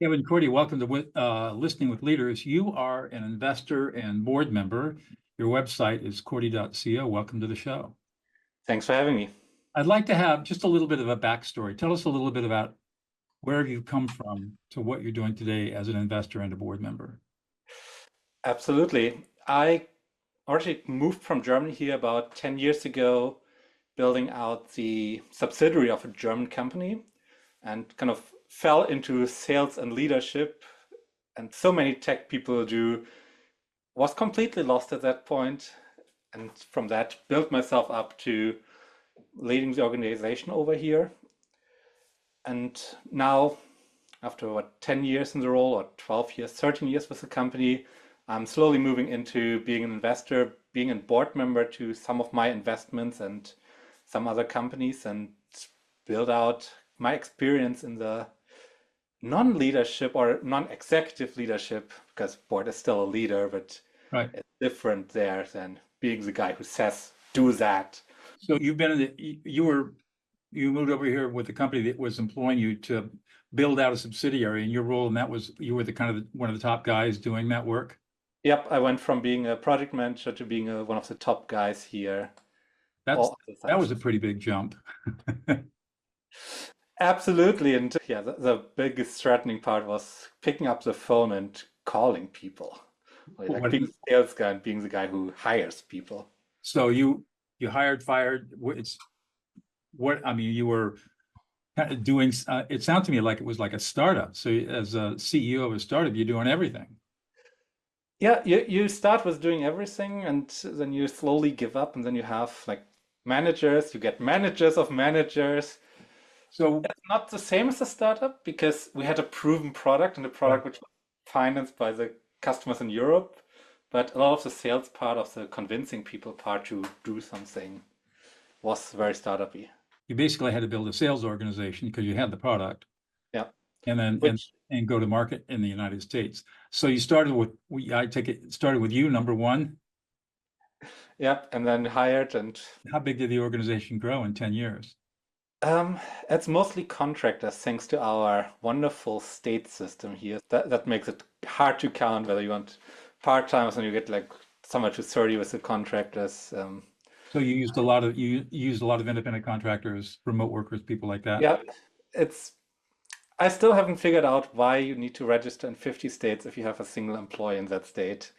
Kevin Korte, welcome to Listening with Leaders. You are an investor and board member. Your website is korte.co. Welcome to the show. Thanks for having me. I'd like to have just a little bit of a backstory. Tell us a little bit about where you've come from to what you're doing today as an investor and a board member. Absolutely. I originally moved from Germany here about 10 years ago, building out the subsidiary of a German company, and kind of fell into sales and leadership. And so many tech people do, was completely lost at that point. And from that, built myself up to leading the organization over here. And now, after 10 years in the role, or 12 years, 13 years with the company, I'm slowly moving into being an investor, being a board member to some of my investments and some other companies, and build out my experience in the non-leadership or non-executive leadership, because board is still a leader, but Right. it's different there than being the guy who says, do that. So you've been in the, you moved over here with a company that was employing you to build out a subsidiary, and your role in that was you were the kind of one of the top guys doing that work. Yep, I went from being a project manager to being one of the top guys here. That was a pretty big jump. Absolutely. And yeah, the biggest threatening part was picking up the phone and calling people. Like being a sales guy and being the guy who hires people. So you hired, fired. You were kind of doing, it sounded to me like it was like a startup. So as a CEO of a startup, you're doing everything. Yeah, you start with doing everything, and then you slowly give up, and then you have like managers, you get managers of managers. So it's not the same as a startup because we had a proven product, and a product which was financed by the customers in Europe, but a lot of the sales part, of the convincing people part to do something, was very startup-y. You basically had to build a sales organization because you had the product. Yeah. And then and go to market in the United States. So you started with, I take it, started with you, number one. Yep, and then hired. And how big did the organization grow in 10 years? It's mostly contractors, thanks to our wonderful state system here. That makes it hard to count whether you want part-timers, and you get like somewhere to 30 with the contractors. So you used a lot of independent contractors, remote workers, people like that. Yeah, I still haven't figured out why you need to register in 50 states if you have a single employee in that state.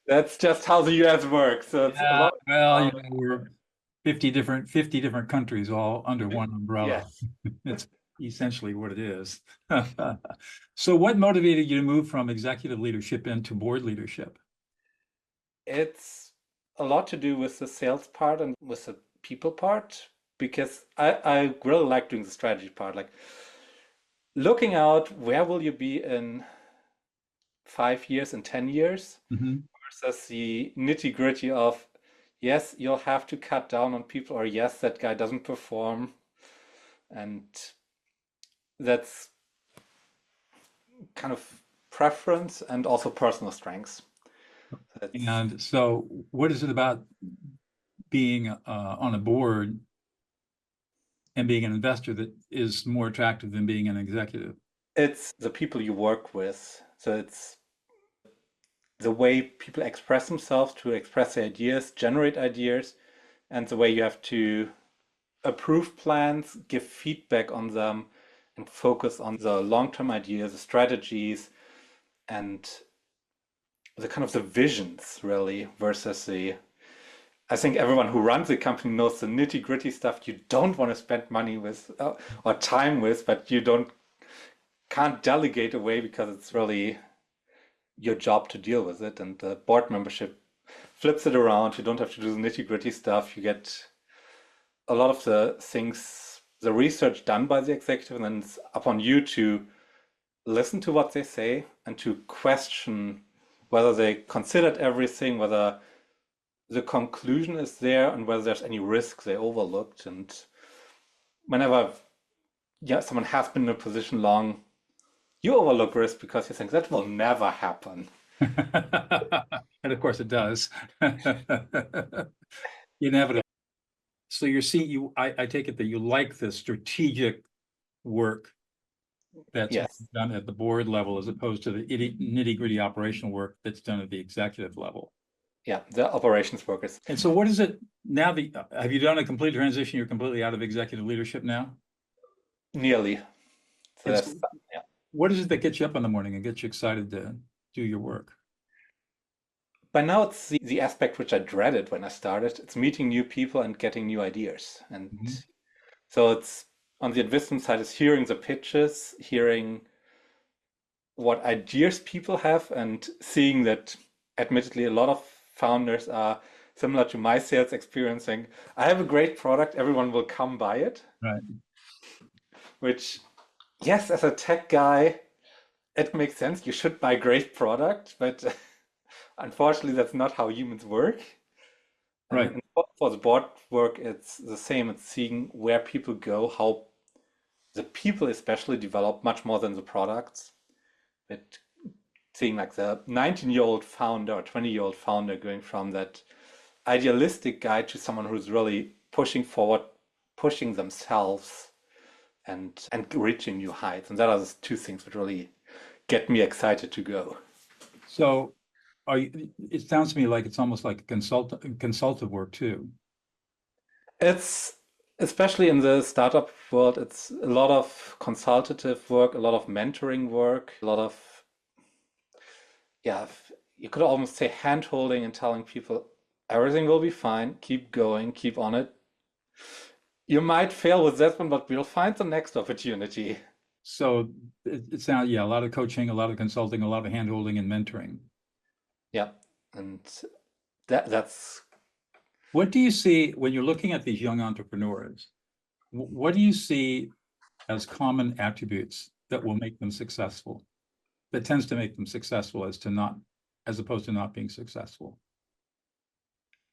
That's just how the US works. So it's a lot. Well, we're 50 different countries all under one umbrella. Yes. It's essentially what it is. So what motivated you to move from executive leadership into board leadership? It's a lot to do with the sales part and with the people part, because I really like doing the strategy part, like looking out where will you be in 5 years and 10 years, versus the nitty-gritty of, yes, you'll have to cut down on people, or yes, that guy doesn't perform. And that's kind of preference and also personal strengths. And so what is it about being on a board and being an investor that is more attractive than being an executive? It's the people you work with. So it's the way people express themselves, to express their ideas, generate ideas, and the way you have to approve plans, give feedback on them, and focus on the long-term ideas, the strategies, and the kind of the visions, really, versus the, I think everyone who runs the company knows the nitty-gritty stuff you don't want to spend money with or time with, but you can't delegate away because it's really your job to deal with it. And the board membership flips it around. You don't have to do the nitty-gritty stuff. You get a lot of the things, the research done by the executive, and then it's upon you to listen to what they say and to question whether they considered everything, whether the conclusion is there, and whether there's any risk they overlooked. And whenever someone has been in a position long, you overlook risk because you think that will never happen. And of course it does. Inevitable. So I take it that you like the strategic work that's Yes. done at the board level as opposed to the nitty-gritty operational work that's done at the executive level. Yeah, the operations workers. And so what is it now that, have you done a complete transition? You're completely out of executive leadership now? Nearly. So It's, that's, yeah. what is it that gets you up in the morning and gets you excited to do your work? By now, it's the aspect which I dreaded when I started. It's meeting new people and getting new ideas. And Mhm. so it's on the investment side is hearing the pitches, hearing what ideas people have, and seeing that admittedly a lot of founders are similar to my sales experiencing. I have a great product, everyone will come buy it, Right. which, yes, as a tech guy, it makes sense. You should buy great product, but unfortunately, that's not how humans work. Right. And for the board work, it's the same. It's seeing where people go, how the people especially develop much more than the products. But seeing like the 19-year-old founder or 20-year-old founder going from that idealistic guy to someone who's really pushing forward, pushing themselves and reaching new heights. And that are the two things that really get me excited to go. So it sounds to me like it's almost like consultative work too. It's especially in the startup world, it's a lot of consultative work, a lot of mentoring work, a lot of, yeah, you could almost say hand holding and telling people everything will be fine, keep going, keep on it. You might fail with this one, but we'll find the next opportunity. So it sounds, yeah, a lot of coaching, a lot of consulting, a lot of handholding and mentoring. Yeah, and that's What do you see when you're looking at these young entrepreneurs? What do you see as common attributes that will make them successful, that tends to make them successful as opposed to not being successful?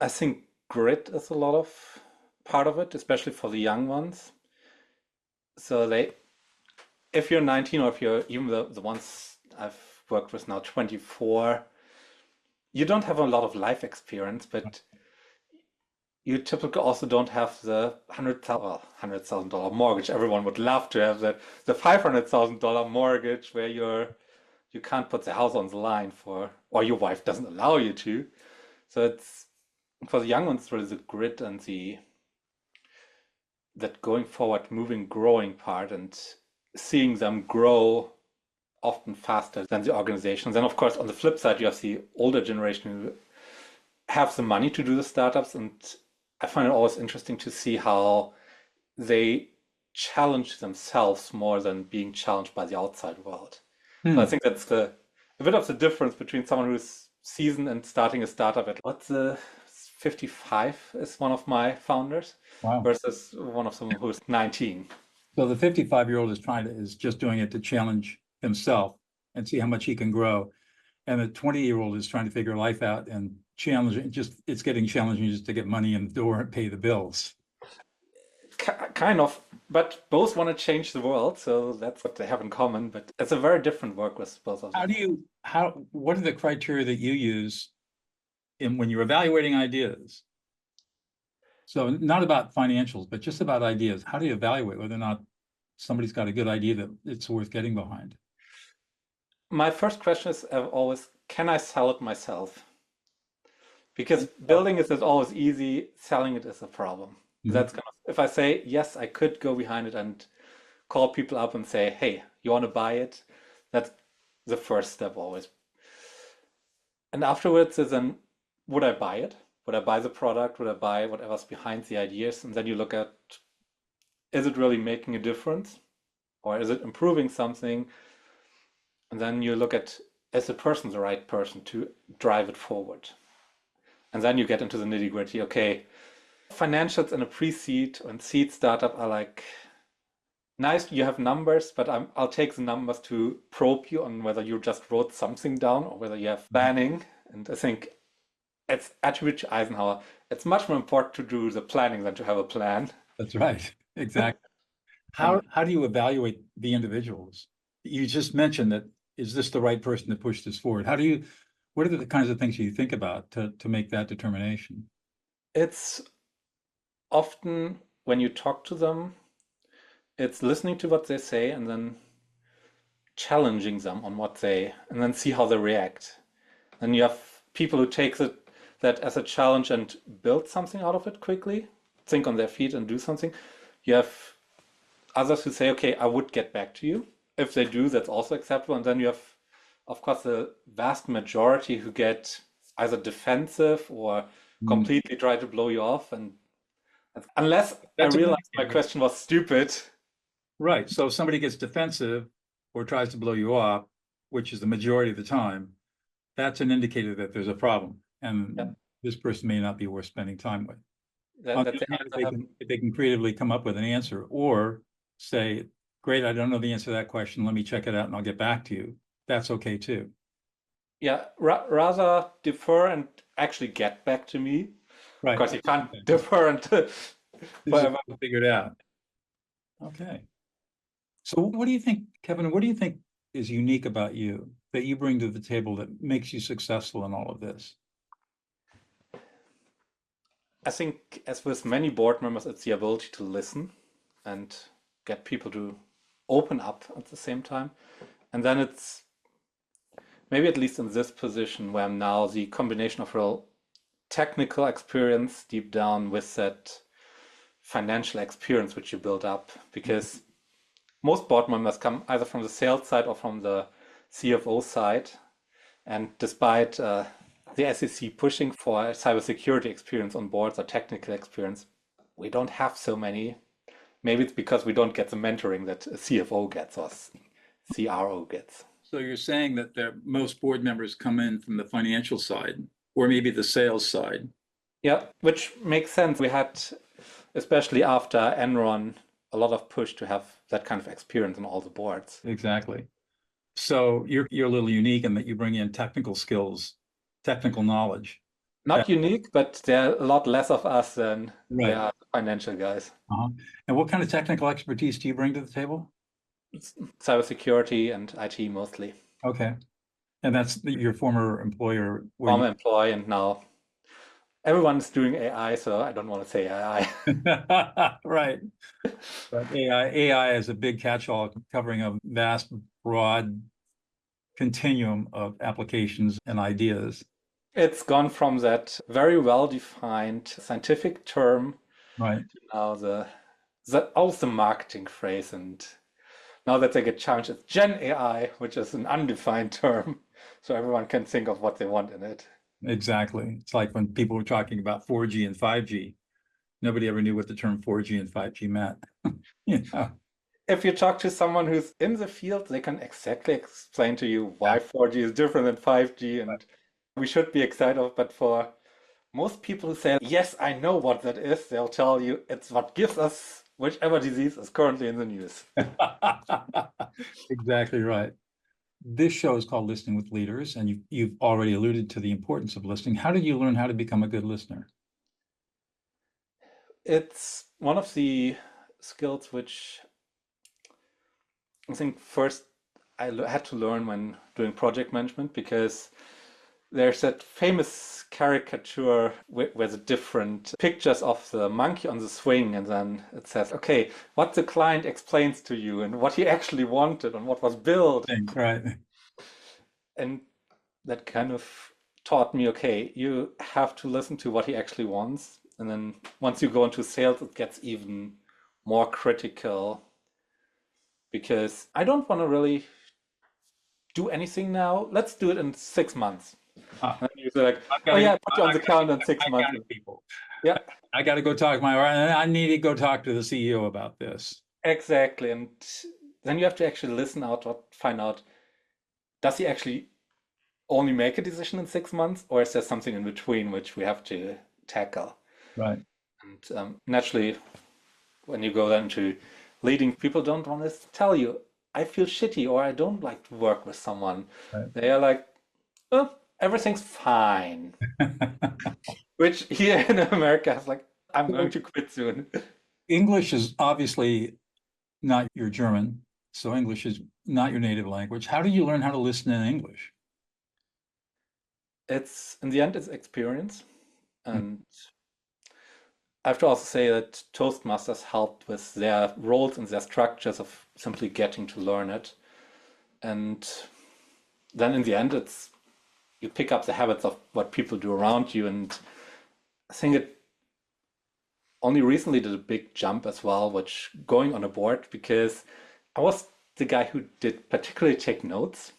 I think grit is a lot of part of it, especially for the young ones. So if you're 19 or if you're even the ones I've worked with now 24, you don't have a lot of life experience, but you typically also don't have the $100,000 mortgage. Everyone would love to have that, the $500,000 mortgage where you can't put the house on the line for, or your wife doesn't allow you to. So it's for the young ones, really the grit and the that going forward, moving, growing part, and seeing them grow often faster than the organizations. And of course, on the flip side, you have the older generation who have the money to do the startups. And I find it always interesting to see how they challenge themselves more than being challenged by the outside world. So I Hmm. think that's a bit of the difference between someone who's seasoned and starting a startup at what's the 55 is one of my founders Wow. versus one of someone who's 19. So the 55-year-old is just doing it to challenge himself and see how much he can grow. And the 20-year-old is trying to figure life out and challenging, it's getting challenging just to get money in the door and pay the bills. Kind of, but both want to change the world, so that's what they have in common. But it's a very different work with both of them. What are the criteria that you use when you're evaluating ideas? So not about financials, but just about ideas. How do you evaluate whether or not somebody's got a good idea that it's worth getting behind? My first question is always, can I sell it myself? Because building it is always easy, selling it is a problem. Mhm. That's kind of, if I say, yes, I could go behind it and call people up and say, hey, you want to buy it? That's the first step always. And afterwards is then, would I buy it? Would I buy the product? Would I buy whatever's behind the ideas? And then you look at, is it really making a difference? Or is it improving something? And then you look at, is the person the right person to drive it forward? And then you get into the nitty gritty. Okay, financials in a pre-seed and seed startup are like nice. You have numbers, but I'll take the numbers to probe you on whether you just wrote something down or whether you have planning. And I think it's attribute to Eisenhower. It's much more important to do the planning than to have a plan. That's right. Exactly. And How do you evaluate the individuals? You just mentioned that, is this the right person to push this forward? What are the kinds of things you think about to make that determination? it's often when you talk to them, it's listening to what they say and then challenging them on what they, and then see how they react. And you have people who take that as a challenge and build something out of it quickly, think on their feet and do something. You have others who say, okay, I would get back to you. If they do, that's also acceptable. And then you have, of course, the vast majority who get either defensive or completely try to blow you off. And unless I realize my question was stupid. Right. So if somebody gets defensive or tries to blow you off, which is the majority of the time, that's an indicator that there's a problem. And this person may not be worth spending time with. On the other hand, if they can creatively come up with an answer or say, great, I don't know the answer to that question. Let me check it out and I'll get back to you. That's okay too. Yeah, rather defer and actually get back to me. Right. Because you can't defer until forever. Figure it out. Okay. So what do you think, Kevin, what do you think is unique about you that you bring to the table that makes you successful in all of this? I think, as with many board members, it's the ability to listen and get people to open up at the same time. And then it's maybe, at least in this position where I'm now, the combination of real technical experience deep down with that financial experience which you build up. Because most board members come either from the sales side or from the CFO side. And despite the SEC pushing for cybersecurity experience on boards or technical experience, we don't have so many. Maybe it's because we don't get the mentoring that a CFO gets or CRO gets. So you're saying that most board members come in from the financial side or maybe the sales side. Yeah, which makes sense. We had, especially after Enron, a lot of push to have that kind of experience on all the boards. Exactly. So you're a little unique in that you bring in technical skills, technical knowledge. Not unique, but there are a lot less of us than there are financial guys. And what kind of technical expertise do you bring to the table? Cybersecurity and IT mostly. Okay. And that's your former employer? Former employee, and now everyone's doing AI, so I don't want to say AI. Right. But AI is a big catch-all covering a vast, broad continuum of applications and ideas. It's gone from that very well-defined scientific term, right, to now also the marketing phrase, and now that they get challenged, it's Gen AI, which is an undefined term, so everyone can think of what they want in it. Exactly. It's like when people were talking about 4G and 5G, nobody ever knew what the term 4G and 5G meant. Yeah. If you talk to someone who's in the field, they can exactly explain to you why 4G is different than 5G, and we should be excited. But for most people who say, yes, I know what that is, they'll tell you it's what gives us whichever disease is currently in the news. Exactly right. This show is called Listening with Leaders, and you've already alluded to the importance of listening. How did you learn how to become a good listener? It's one of the skills which I think first I had to learn when doing project management, because there's that famous caricature with the different pictures of the monkey on the swing, and then it says, okay, what the client explains to you and what he actually wanted and what was built. Right. And that kind of taught me, okay, you have to listen to what he actually wants. And then once you go into sales, it gets even more critical, because I don't want to really do anything now. Let's do it in 6 months. And you're like, oh yeah, put you on the calendar in 6 months. People. Yeah, I got to go talk I need to go talk to the CEO about this. Exactly. And then you have to actually listen out or find out, does he actually only make a decision in 6 months, or is there something in between which we have to tackle? Right. And naturally, when you go then to leading, people don't want to tell you, I feel shitty or I don't like to work with someone. Right. They are like, oh, everything's fine. Which here in America is like, I'm going to quit soon. English is obviously not your German, so English is not your native language. How do you learn how to listen in English? It's, in the end, it's experience. And I have to also say that Toastmasters helped with their roles and their structures of simply getting to learn it. And then in the end, you pick up the habits of what people do around you. And I think it only recently did a big jump as well, which going on a board, because I was the guy who did particularly take notes.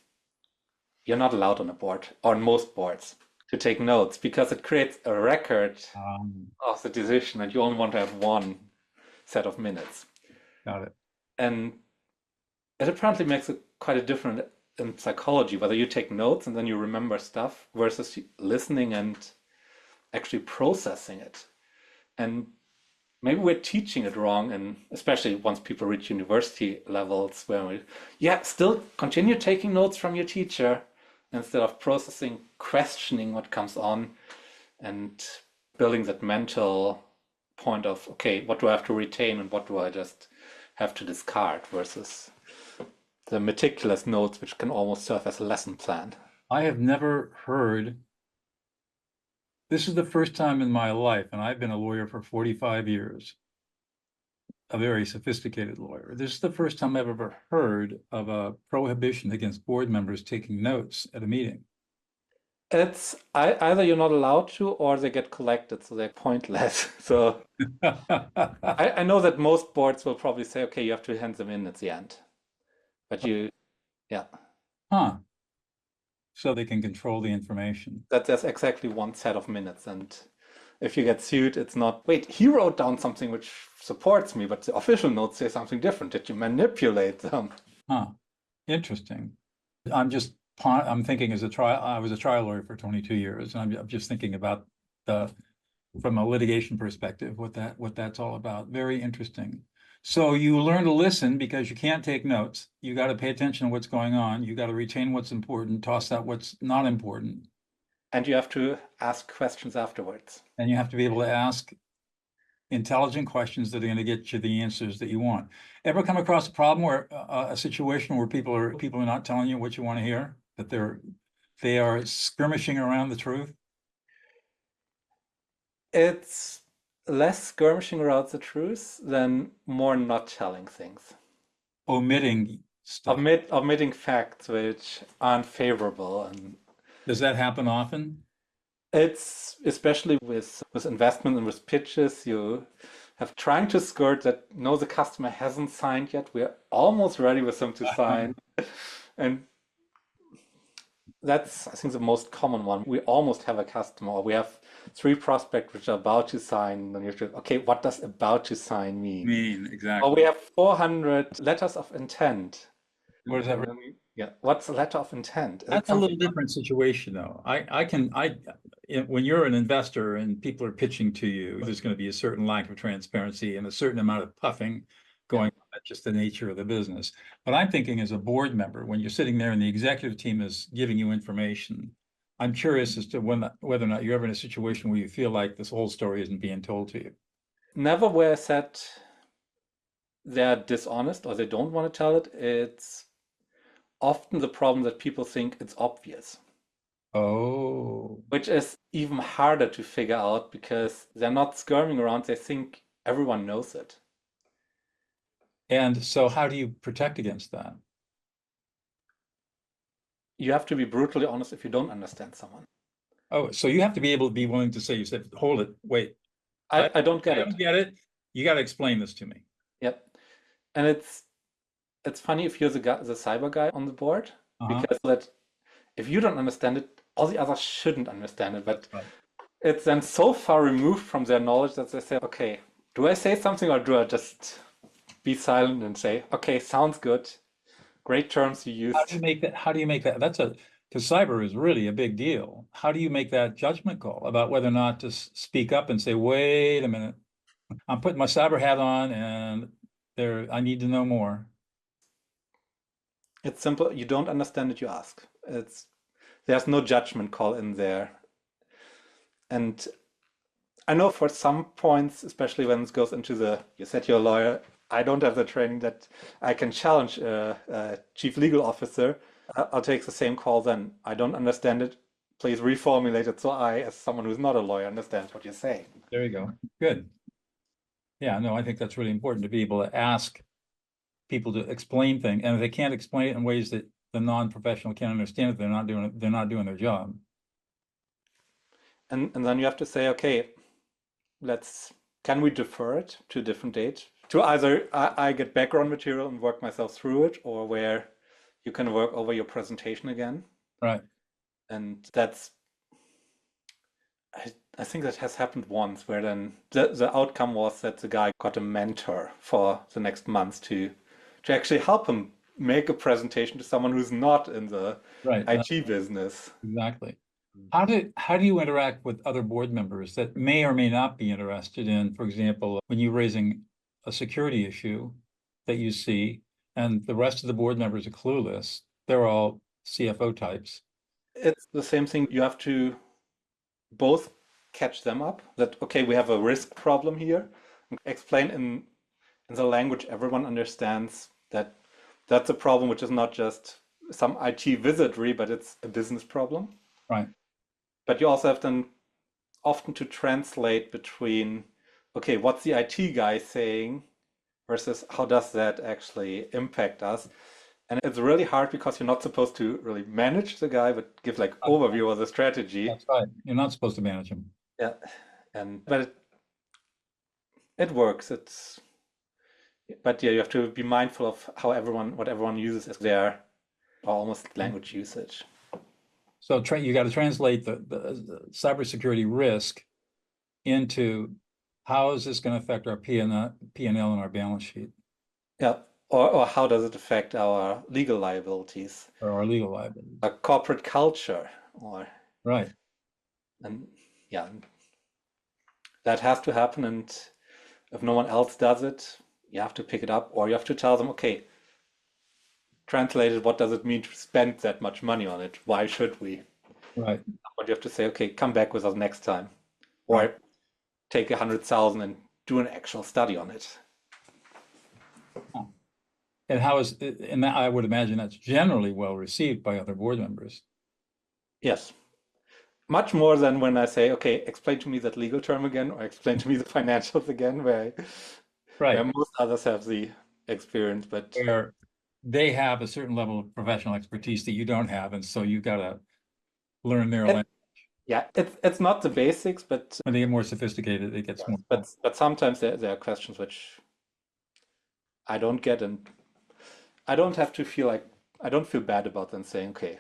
You're not allowed on a board, on most boards, to take notes because it creates a record of the decision, and you only want to have one set of minutes. Got it. And it apparently makes it quite a difference in psychology, whether you take notes and then you remember stuff versus listening and actually processing it. And maybe we're teaching it wrong, and especially once people reach university levels where still continue taking notes from your teacher instead of processing, questioning what comes on, and building that mental point of, okay, what do I have to retain and what do I just have to discard, versus the meticulous notes, which can almost serve as a lesson plan. I have never heard, this is the first time in my life, and I've been a lawyer for 45 years, a very sophisticated lawyer. This is the first time I've ever heard of a prohibition against board members taking notes at a meeting. It's either you're not allowed to, or they get collected, so they're pointless. So I know that most boards will probably say, okay, you have to hand them in at the end. But Huh. So they can control the information. that there's exactly one set of minutes. And if you get sued, it's not, wait, he wrote down something which supports me, but the official notes say something different. Did you manipulate them? Huh. Interesting. I'm thinking I was a trial lawyer for 22 years, and I'm just thinking about from a litigation perspective, what that's all about. Very interesting. So you learn to listen because you can't take notes. You got to pay attention to what's going on. You got to retain what's important, toss out what's not important. And you have to ask questions afterwards. And you have to be able to ask intelligent questions that are going to get you the answers that you want. Ever come across a problem where a situation where people are not telling you what you want to hear, that they are skirmishing around the truth? It's less skirmishing around the truth than more not telling things. Omitting stuff. Omitting facts which aren't favorable. And does that happen often? It's especially with investment and with pitches, you have trying to skirt that, no, the customer hasn't signed yet. We're almost ready with them to sign. And that's, I think, the most common one. We almost have a customer, or we have 3 prospects which are about to sign. And you have to, okay, what does about to sign mean? Exactly. Or we have 400 letters of intent. What does that mean? Yeah, what's a letter of intent? That's a little different situation, though. When you're an investor and people are pitching to you, there's going to be a certain lack of transparency and a certain amount of puffing going on. That's just the nature of the business. But I'm thinking, as a board member, when you're sitting there and the executive team is giving you information, I'm curious as to whether or not you're ever in a situation where you feel like this whole story isn't being told to you. Never where I said they're dishonest or they don't want to tell it. It's often the problem that people think it's obvious. Oh. Which is even harder to figure out because they're not skirming around. They think everyone knows it. And so how do you protect against that? You have to be brutally honest if you don't understand someone. Oh, so you have to be able to be willing to say, you said, hold it, wait. I don't get it. I don't get it. You got to explain this to me. Yep. And it's funny if you're the cyber guy on the board, because that if you don't understand it, all the others shouldn't understand it. But it's then so far removed from their knowledge that they say, okay, do I say something or do I just be silent and say, okay, sounds good. Great terms you used. How do you make that? Because cyber is really a big deal. How do you make that judgment call about whether or not to speak up and say, wait a minute, I'm putting my cyber hat on and I need to know more? It's simple. You don't understand it, you ask. There's no judgment call in there. And I know for some points, especially when it goes into you said you're a lawyer, I don't have the training that I can challenge a chief legal officer. I'll take the same call then. I don't understand it. Please reformulate it so I, as someone who's not a lawyer, understands what you're saying. There you go. Good. Yeah, no, I think that's really important to be able to ask people to explain things. And if they can't explain it in ways that the non-professional can't understand it, they're not doing their job. And then you have to say, okay, can we defer it to a different date? To either I get background material and work myself through it, or where you can work over your presentation again. Right. And I think that has happened once, where then the outcome was that the guy got a mentor for the next month to actually help him make a presentation to someone who's not in the Right. IT business. Exactly. How do you interact with other board members that may or may not be interested in, for example, when you're raising a security issue that you see and the rest of the board members are clueless, they're all CFO types. It's the same thing. You have to both catch them up that, okay, we have a risk problem here. Explain in the language everyone understands that that's a problem which is not just some IT wizardry, but it's a business problem. Right. But you also have then often to translate between, okay, what's the IT guy saying versus how does that actually impact us? And it's really hard because you're not supposed to really manage the guy, but give like overview of the strategy. That's right. You're not supposed to manage them. Yeah, but it works. But yeah, you have to be mindful of what everyone uses as their almost language usage. So you got to translate the cybersecurity risk into how is this going to affect our P&L and our balance sheet Yeah, or how does it affect our legal liabilities, or our legal liability? our corporate culture, Right. and yeah, that has to happen. And if no one else does it, you have to pick it up, or you have to tell them, okay, translated, what does it mean to spend that much money on it? Why should we? Right. But you have to say, okay, come back with us next time, or Right. take 100,000 and do an actual study on it. And and I would imagine that's generally well received by other board members. Yes. Much more than when I say, okay, explain to me that legal term again, or explain to me the financials again, where most others have the experience, but where they have a certain level of professional expertise that you don't have, and so you got to learn their language. Yeah, it's not the basics, but when they get more sophisticated, it gets more. But sometimes there are questions which I don't get, and I don't have to feel like I don't feel bad about them saying, okay,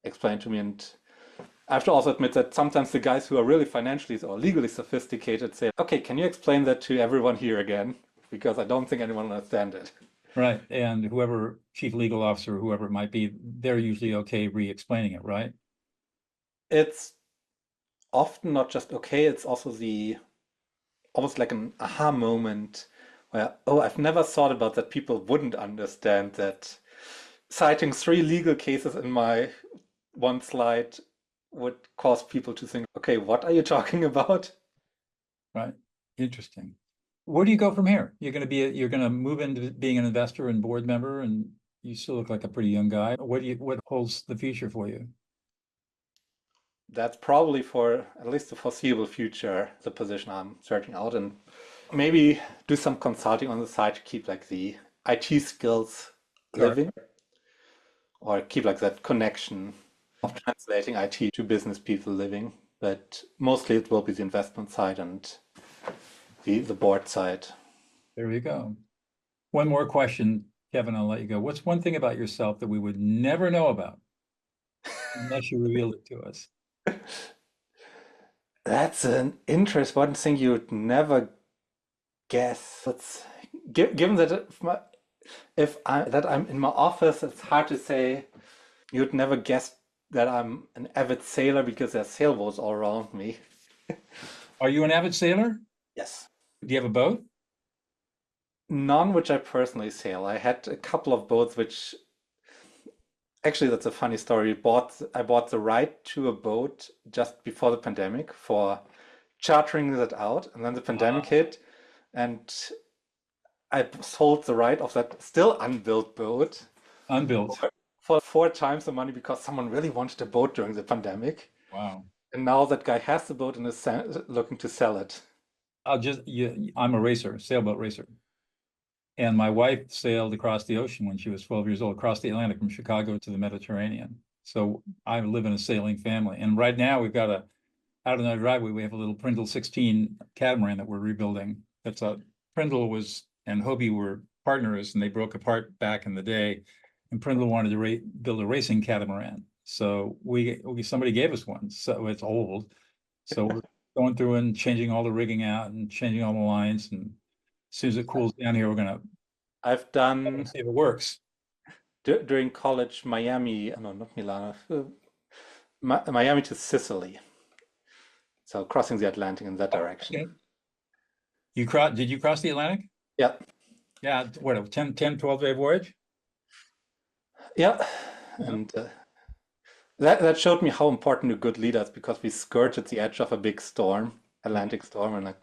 explain to me. And I have to also admit that sometimes the guys who are really financially or legally sophisticated say, okay, can you explain that to everyone here again? Because I don't think anyone will understand it. Right. And whoever chief legal officer, whoever it might be, they're usually okay re-explaining it, right? It's often not just okay, it's also almost like an aha moment where, oh, I've never thought about that people wouldn't understand that citing 3 legal cases in my one slide would cause people to think, okay, what are you talking about? Right. Interesting. Where do you go from here? You're going to move into being an investor and board member, and you still look like a pretty young guy. What holds the future for you? That's probably for at least the foreseeable future, the position I'm searching out, and maybe do some consulting on the side to keep like the IT skills living, or keep like that connection of translating IT to business people living. But mostly it will be the investment side and the board side. There you go. One more question, Kevin, I'll let you go. What's one thing about yourself that we would never know about unless you revealed it to us? That's an interesting thing you'd never guess. Given that that I'm in my office, it's hard to say. You'd never guess that I'm an avid sailor because there's sailboats all around me. Are you an avid sailor? Yes. Do you have a boat? None which I personally sail. I had a couple of boats which actually that's a funny story. I bought the right to a boat just before the pandemic for chartering that out, and then the pandemic hit, and I sold the right of that still unbuilt boat. Unbuilt. For 4 times the money because someone really wanted a boat during the pandemic. Wow. And now that guy has the boat and is looking to sell it. I'm a racer, sailboat racer. And my wife sailed across the ocean when she was 12 years old, across the Atlantic from Chicago to the Mediterranean. So I live in a sailing family. And right now we've got out on our driveway, we have a little Prindle 16 catamaran that we're rebuilding. Prindle and Hobie were partners, and they broke apart back in the day. And Prindle wanted to build a racing catamaran. So somebody gave us one. So it's old. So we're going through and changing all the rigging out and changing all the lines. And as soon as it cools down here, we're going to I've done see if it works. during college, Miami, no, not Milano, Miami to Sicily. So crossing the Atlantic in that direction. Okay. Did you cross the Atlantic? Yeah. Yeah, what, a 10, 12-day voyage? Yeah. And that showed me how important a good leader is, because we skirted the edge of a big storm, Atlantic storm, and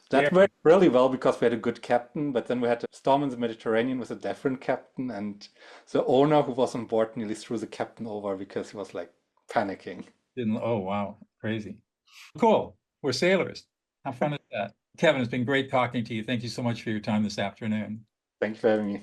that worked really well because we had a good captain, but then we had a storm in the Mediterranean with a different captain, and the owner who was on board nearly threw the captain over because he was like panicking. Oh, wow. Crazy. Cool. We're sailors. How fun is that? Kevin, it's been great talking to you. Thank you so much for your time this afternoon. Thank you for having me.